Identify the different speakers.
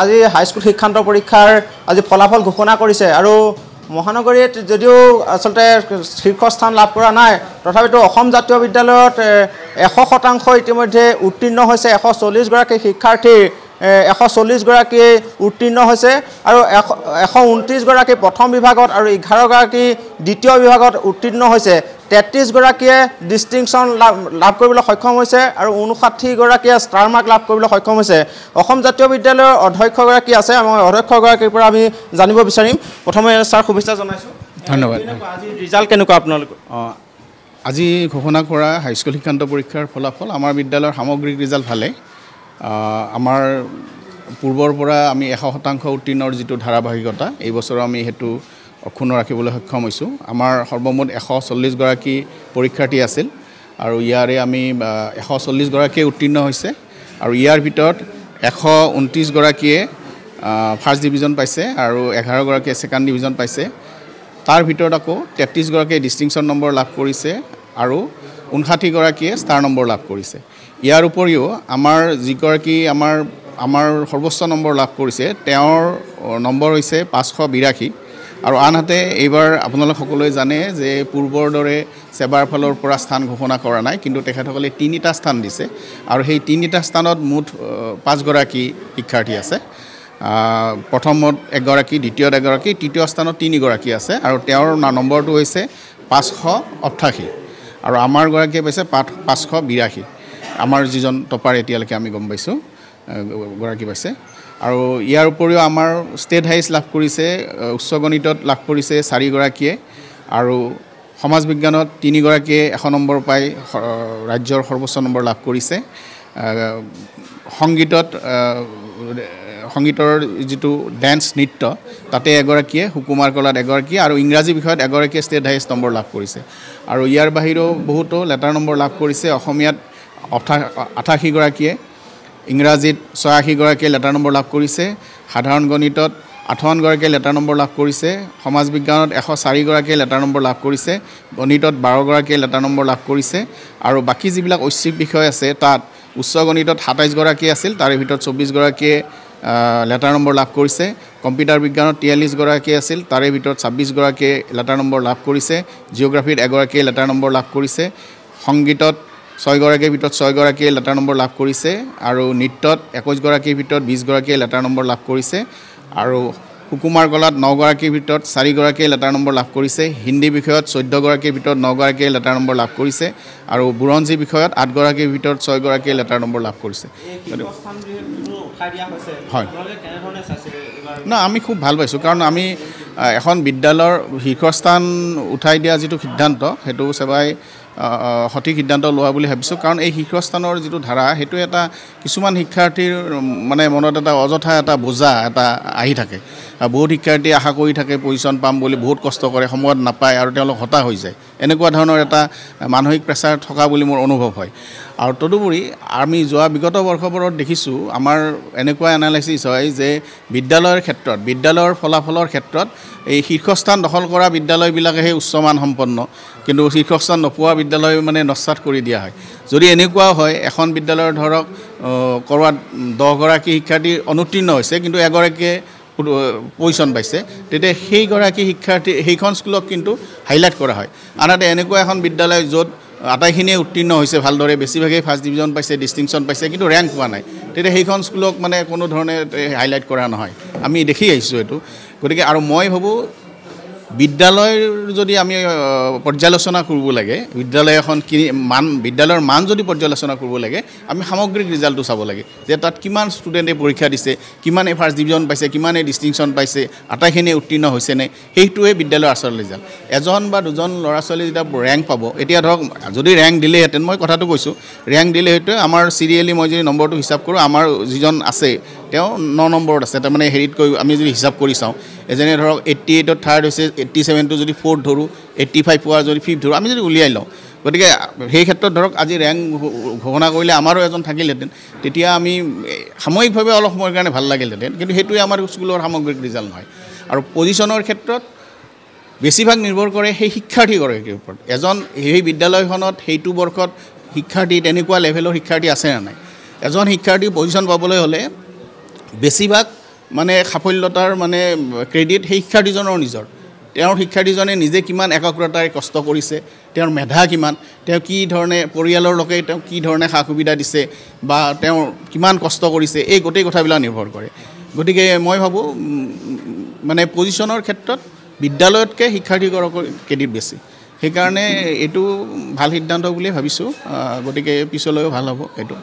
Speaker 1: আজি হাইস্কুল শিক্ষান্ত পৰীক্ষাৰ আজি ফলাফল ঘোষণা কৰিছে আৰু মহানগৰীত যদিও আসলতে শীৰ্ষস্থান লাভ কৰা নাই তথাপিতো অসম জাতীয় বিদ্যালয়ত 100% ইতিমধ্যে উত্তীৰ্ণ হৈছে 140 গৰাকী শিক্ষাৰ্থী 140 গৰাকী উত্তীৰ্ণ হৈছে আৰু 129 গৰাকী প্ৰথম বিভাগত আৰু 11 গৰাকী দ্বিতীয় বিভাগত উত্তীৰ্ণ হৈছে 33 গৰাকীয়ে ডিষ্টিংচন লাভ কৰিবলৈ সক্ষম হৈছে আৰু 59 গৰাকীয়ে ষ্টাৰ মাৰ্ক লাভ কৰিবলৈ সক্ষম হৈছে অসম জাতীয় বিদ্যালয়ৰ অধ্যক্ষ গৰাকী আছে মই অধ্যক্ষ গৰাকীৰ পৰা আমি জানিব বিচাৰিম প্ৰথমে স্যাৰ শুভেচ্ছা জনাইছো
Speaker 2: ধন্যবাদ
Speaker 1: আজি ৰিজাল্ট কেনেকুৱা আপোনালোকৰ
Speaker 2: আজি ঘোষণা কৰা হাইস্কুল শিক্ষান্ত পৰীক্ষাৰ ফলাফল আমাৰ বিদ্যালয়ৰ সামগ্ৰিক ৰিজাল্ট ভালে আমাৰ পূৰ্বৰ পৰা আমি 100% উত্তীৰ্ণৰ যিটো ধাৰাবাহিকতা এই বছৰ আমি হেতু অক্ষুণ্ণ ৰাখিবলৈ সক্ষম হৈছো আমাৰ সৰ্বমুঠ 140 গৰাকী পৰীক্ষাৰ্থী আছিল আৰু ইয়াৰে আমি 140 গৰাকী উত্তীৰ্ণ হৈছে আৰু ইয়াৰ ভিতৰত 129 গৰাকীয়ে ফাৰ্ষ্ট ডিভিজন পাইছে আৰু 11 গৰাকীয়ে সেকেন্ড ডিভিজন পাইছে তাৰ ভিতৰত আকৌ 33 গৰাকীয়ে ডিষ্টিংচন নম্বৰ লাভ কৰিছে আৰু 59 গৰাকীয়ে ষ্টাৰ নম্বৰ লাভ কৰিছে ইয়াৰ উপৰিও আমাৰ যিগৰাকী আমাৰ সৰ্বোচ্চ নম্বৰ লাভ কৰিছে তেওঁৰ নম্বৰ হৈছে 582 আৰু আনহাতে এইবাৰ আপোনালোক সকলোৱে জানে যে পূৰ্বৰ দৰে সেবাৰ ফালৰ পৰা স্থান ঘোষণা কৰা নাই কিন্তু তেখেতসকলে 3টা স্থান দিছে আৰু সেই 3টা স্থানত মুঠ 5 গৰাকী শিক্ষাৰ্থী আছে প্ৰথমত 1 গৰাকী দ্বিতীয়ত 1 গৰাকী তৃতীয় স্থানত 3 গৰাকী আছে আৰু তেওঁৰ নম্বৰটো হৈছে 588 আৰু আমাৰ গৰাকীয়ে পাইছে 582 আমাৰ যিজন টপাৰ এতিয়ালৈকে আমি গম পাইছো গৰাকী পাইছে আৰু ইয়াৰ উপৰিও আমাৰ ষ্টেট হাইছ লাভ কৰিছে উচ্চ গণিতত লাভ কৰিছে 4 গৰাকীয়ে আৰু সমাজ বিজ্ঞানত 3 গৰাকীয়ে 100 নম্বৰ পাই ৰাজ্যৰ সৰ্বোচ্চ নম্বৰ লাভ কৰিছে সংগীতৰ যিটো ড্যান্স নৃত্য তাতে 1 গৰাকীয়ে হুকুমাৰ কলাত 1 গৰাকী আৰু ইংৰাজী বিষয়ত 1 গৰাকীয়ে ষ্টেট হাইছ নম্বৰ লাভ কৰিছে আৰু ইয়াৰ বাহিৰেও বহুতো লেটাৰ নম্বৰ লাভ কৰিছে অসমীয়াত 88 গৰাকীয়ে ইংৰাজীত 86 গৰাকীয়ে লেটাৰ নম্বৰ লাভ কৰিছে সাধাৰণ গণিতত 58 গৰাকীয়ে লেটাৰ নম্বৰ লাভ কৰিছে সমাজ বিজ্ঞানত 104 গৰাকীয়ে লেটাৰ নম্বৰ লাভ কৰিছে গণিতত 12 গৰাকীয়ে লেটাৰ নম্বৰ লাভ কৰিছে আৰু বাকি যিবিলাক ঐচ্ছিক বিষয় আছে তাত উচ্চ গণিতত 27 গৰাকী আছিল তাৰে ভিতৰত 24 গৰাকীয়ে লেটাৰ নম্বৰ লাভ কৰিছে কম্পিউটাৰ বিজ্ঞানত 43 গৰাকী আছিল তাৰে ভিতৰত 26 গৰাকীয়ে লেটাৰ নম্বৰ লাভ কৰিছে জিওগ্ৰাফিত 1 গৰাকীয়ে লেটাৰ নম্বৰ লাভ কৰিছে সংগীতত 6 গৰাকীৰ ভিতৰত 6 গৰাকীয়ে লেটাৰ নম্বৰ লাভ কৰিছে আৰু নৃত্যত 21 গৰাকীৰ ভিতৰত 20 গৰাকীয়ে লেটাৰ নম্বৰ লাভ কৰিছে আৰু হুকুমাৰ কলাত 9 গৰাকীৰ ভিতৰত 4 গৰাকীয়ে লেটাৰ নম্বৰ লাভ কৰিছে হিন্দী বিষয়ত 14 গৰাকীৰ ভিতৰত 9 গৰাকীয়ে লেটাৰ নম্বৰ লাভ কৰিছে আৰু বুৰঞ্জী বিষয়ত 8 গৰাকীৰ ভিতৰত 6 গৰাকীয়ে লেটাৰ নম্বৰ লাভ কৰিছে হয় না আমি খুব ভাল পাইছো কাৰণ আমি এখন বিদ্যালয়ৰ শীৰ্ষস্থান উঠাই দিয়া যিটো সিদ্ধান্ত হেতু সেবাই সঠিক সিদ্ধান্ত লোৱা বুলি ভাবিছো কাৰণ এই শীৰ্ষস্থানৰ যিটো ধাৰা হেতু এটা কিছুমান শিক্ষাৰ্থীৰ মানে মনত এটা অযথা এটা বোজা এটা আহি থাকে বহুত শিক্ষাৰ্থী আশা কৰি থাকে পজিশন পাম বুলি বহুত কষ্ট কৰে সময়ত নাপায় আৰু তেওঁলোক হতাশ হৈ যায় এনেকুৱা ধৰণৰ এটা মানসিক প্ৰেছাৰ থকা বুলি মোৰ অনুভৱ হয় আৰু তদুপৰি আমি যোৱা বিগত বৰ্ষবোৰত দেখিছো আমাৰ এনেকুৱা এনালাইসিস হয় যে বিদ্যালয়ৰ ক্ষেত্ৰত বিদ্যালয়ৰ ফলাফলৰ ক্ষেত্ৰত এই শীৰ্ষস্থান দখল কৰা বিদ্যালয়বিলাকেহে উচ্চমান সম্পন্ন কিন্তু শীৰ্ষস্থান নোপোৱা বিদ্যালয় মানে নস্বাত কৰি দিয়া হয় যদি এনেকুৱা হয় এখন বিদ্যালয়ৰ ধৰক কৰবাত 10 গৰাকী শিক্ষাৰ্থী অনুত্তীৰ্ণ হৈছে কিন্তু 1 গৰাকীয়ে পজিশন পাইছে তেতিয়া সেই গৰাকী শিক্ষাৰ্থী সেইখন স্কুলক কিন্তু হাইলাইট কৰা হয় আনহাতে এনেকুৱা এখন বিদ্যালয় য'ত আটাইখিনিয়ে উত্তীৰ্ণ হৈছে ভালদৰে বেছিভাগেই ফাৰ্ষ্ট ডিভিজন পাইছে ডিষ্টিংচন পাইছে কিন্তু ৰেংক পোৱা নাই তেতিয়া সেইখন স্কুলক মানে কোনো ধৰণে হাইলাইট কৰা নহয় আমি দেখি আহিছো এটো গতিকে আৰু মই ভাবো বিদ্যালয়ৰ যদি আমি পৰ্যালোচনা কৰিব লাগে বিদ্যালয় এখন বিদ্যালয়ৰ মান যদি পৰ্যালোচনা কৰিব লাগে আমি সামগ্ৰিক ৰিজাল্টটো চাব লাগে যে তাত কিমান ষ্টুডেণ্টে পৰীক্ষা দিছে কিমানে ফাৰ্ষ্ট ডিভিজন পাইছে কিমানে ডিষ্টিংচন পাইছে আটাইখিনি উত্তীৰ্ণ হৈছে নে সেইটোৱে বিদ্যালয়ৰ আচল ৰিজাল্ট এজন বা দুজন ল'ৰা ছোৱালী যেতিয়া ৰেংক পাব এতিয়া ধৰক যদি ৰেংক দিলেহেঁতেন মই কথাটো কৈছো ৰেংক দিলেহেঁতেন আমাৰ চিৰিয়েলি মই যদি নম্বৰটো হিচাপ কৰোঁ আমাৰ যিজন আছে তেওঁ 9 নম্বৰত আছে তাৰমানে হেৰিত কৈ আমি যদি হিচাপ কৰি চাওঁ এজনে ধৰক 88ত থাৰ্ড হৈছে 87 টো যদি ফোৰ্থ ধৰো 85 পোৱা যদি ফিফথ ধৰো আমি যদি উলিয়াই লওঁ গতিকে সেই ক্ষেত্ৰত ধৰক আজি ৰেংক ঘোষণা কৰিলে আমাৰো এজন থাকিলেহেঁতেন তেতিয়া আমি সাময়িকভাৱে অলপ সময়ৰ কাৰণে ভাল লাগিলহেঁতেন কিন্তু সেইটোৱে আমাৰ স্কুলৰ সামগ্ৰিক ৰিজাল্ট নহয় আৰু পজিশনৰ ক্ষেত্ৰত বেছিভাগ নিৰ্ভৰ কৰে সেই শিক্ষাৰ্থীগৰাকীৰ ওপৰত এজন সেই বিদ্যালয়খনত সেইটো বৰ্ষত শিক্ষাৰ্থী তেনেকুৱা লেভেলৰ শিক্ষাৰ্থী আছে না নাই এজন শিক্ষাৰ্থী পজিশন পাবলৈ হ'লে বেছিভাগ মানে সাফল্যতাৰ মানে ক্ৰেডিট সেই শিক্ষাৰ্থীজনৰ নিজৰ তেওঁৰ শিক্ষাৰ্থীজনে নিজে কিমান একাগ্ৰতাৰে কষ্ট কৰিছে তেওঁৰ মেধা কিমান তেওঁ কি ধৰণে পৰিয়ালৰ লোকে তেওঁ কি ধৰণে সা সুবিধা দিছে বা তেওঁ কিমান কষ্ট কৰিছে এই গোটেই কথাবিলাক নিৰ্ভৰ কৰে গতিকে মই ভাবোঁ মানে পজিশ্যনৰ ক্ষেত্ৰত বিদ্যালয়তকৈ শিক্ষাৰ্থীগৰাকীৰ ক্ৰেডিট বেছি সেইকাৰণে এইটো ভাল সিদ্ধান্ত বুলি ভাবিছোঁ গতিকে পিছলৈও ভাল হ'ব এইটো